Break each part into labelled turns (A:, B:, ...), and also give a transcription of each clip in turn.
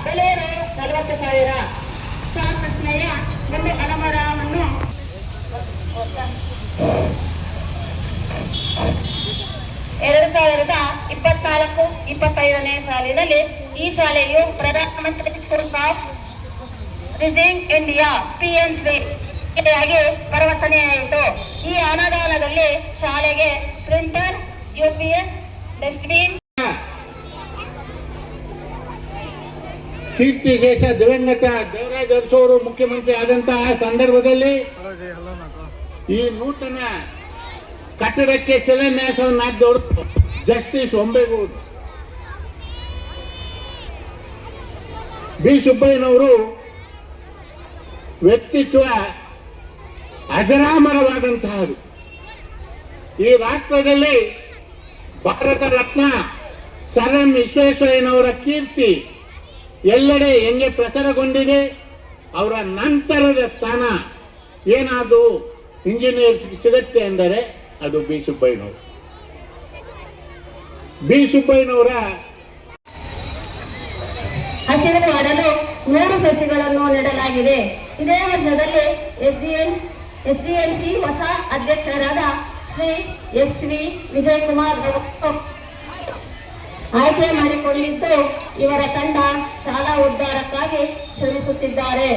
A: ಬೆಲೆ 40,000. ಪ್ರಶ್ನೆಯ ಒಂದು ಅಲಮಾರವನ್ನು 2024-25ನೇ ಸಾಲಿನಲ್ಲಿ ಈ ಶಾಲೆಯು ಪ್ರಧಾನಮಂತ್ರಿ ಸ್ಕೂಲ್ ಆಫ್ ರಿಸಿಂಗ್ ಇಂಡಿಯಾ PMC ಆಗಿ ಪರಿವರ್ತನೆಯಾಯಿತು. ಈ ಅನುದಾನದಲ್ಲಿ ಶಾಲೆಗೆ ಪ್ರಿಂಟರ್, UPS, ಡಸ್ಟ್ಬಿನ್.
B: ಕೀರ್ತಿ ಶೇಷ ದಿವಂಗತ ದೇವರಾಜ ಅರಸು ಮುಖ್ಯಮಂತ್ರಿ ಆದಂತಹ ಸಂದರ್ಭದಲ್ಲಿ ಈ ನೂತನ ಕಟ್ಟಡಕ್ಕೆ ಶಿಲಾನ್ಯಾಸವನ್ನು ಹಾಕಿದವರು ಜಸ್ಟಿಸ್ ಒಂಬೇಗೌಡ ಬಿ ಸುಬ್ಬಯ್ಯನವರು. ವ್ಯಕ್ತಿತ್ವ ಅಜರಾಮರವಾದಂತಹದು. ಈ ರಾಷ್ಟ್ರದಲ್ಲಿ ಭಾರತ ರತ್ನ ಸರ್ ಎಂ ವಿಶ್ವೇಶ್ವರಯ್ಯನವರ ಕೀರ್ತಿ ಎಲ್ಲೆಡೆ ಹೆಂಗೆ ಪ್ರಚಾರಗೊಂಡಿದೆ. ಅವರ ನಂತರದ ಸ್ಥಾನ ಏನಾದರೂ ಇಂಜಿನಿಯರ್ಸ್ ಸಿಗುತ್ತೆ ಎಂದರೆ ಅದು ಬಿ ಸುಬ್ಬಯ್ಯನವರು. ಬಿ ಸುಬ್ಬಯ್ಯನವರ
A: ಹಸಿರು ಮಾಡಲು 100 ಸಸಿಗಳನ್ನು ನೆಡಲಾಗಿದೆ. ಇದೇ ವರ್ಷದಲ್ಲಿ SDMC ಹೊಸ ಅಧ್ಯಕ್ಷರಾದ ಶ್ರೀ SV ವಿಜಯಕುಮಾರ್ ಆಯ್ಕೆ ಮಾಡಿಕೊಂಡಿದ್ದು ಇವರ ತಂಡ ಶಾಲಾ ಉದ್ಧಾರಕ್ಕಾಗಿ ಶ್ರಮಿಸುತ್ತಿದ್ದಾರೆ.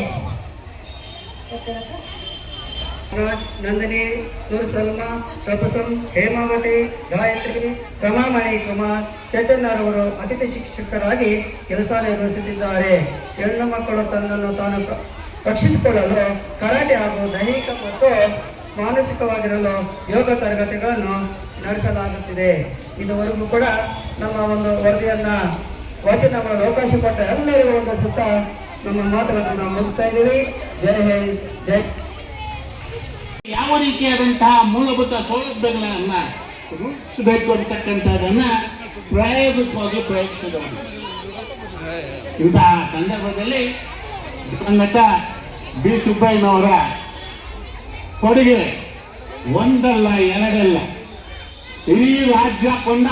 C: ನಂದಿನಿ, ನೂರ್ ಸಲ್ಮಾ, ತಪಸಂ, ಹೇಮಾವತಿ, ಗಾಯತ್ರಿ, ರಮಾಮಣಿ ಕುಮಾರ್, ಚೈತನ್ಯರವರು ಅತಿಥಿ ಶಿಕ್ಷಕರಾಗಿ ಕೆಲಸ ನಿರ್ವಹಿಸುತ್ತಿದ್ದಾರೆ. ಹೆಣ್ಣು ಮಕ್ಕಳು ತನ್ನನ್ನು ತಾನು ರಕ್ಷಿಸಿಕೊಳ್ಳಲು ಕರಾಟೆ ಹಾಗೂ ದೈಹಿಕ ಮತ್ತು ಮಾನಸಿಕವಾಗಿರಲು ಯೋಗ ತರಗತಿಗಳನ್ನು ನಡೆಸಲಾಗುತ್ತಿದೆ. ಇದುವರೆಗೂ ಕೂಡ ನಮ್ಮ ಒಂದು ವರದಿಯನ್ನ ವಾಚನ ಮಾಡಲು ಅವಕಾಶ ಕೊಟ್ಟ ಎಲ್ಲರಿಗೂ ಒಂದು ಸುತ್ತ ನಮ್ಮ ಮಾತುಗಳನ್ನು ನಾವು ಮುಗಿಸ್ತಾ ಇದ್ದೀವಿ. ಜೈ ಹಿಂದ್, ಜೈ.
B: ಯಾವ ರೀತಿಯಾದಂತಹ ಮೂಲಭೂತ ಸೌಲಭ್ಯಗಳನ್ನ ರೂಪಿಸಬೇಕು ಅಂತಕ್ಕಂಥದ್ದನ್ನ ಪ್ರಾಯೋಗಿಕವಾಗಿ ಪ್ರಯತ್ನಿಸಿದವರು. ಇಂತಹ ಸಂದರ್ಭದಲ್ಲಿ ದಿವಂಗತ ಬಿ ಸುಬ್ಬಯ್ಯನವರ ಕೊಡುಗೆ ಒಂದಲ್ಲ ಎರಡಲ್ಲ, ಇಡೀ ರಾಜ್ಯ ಕೊಂಡ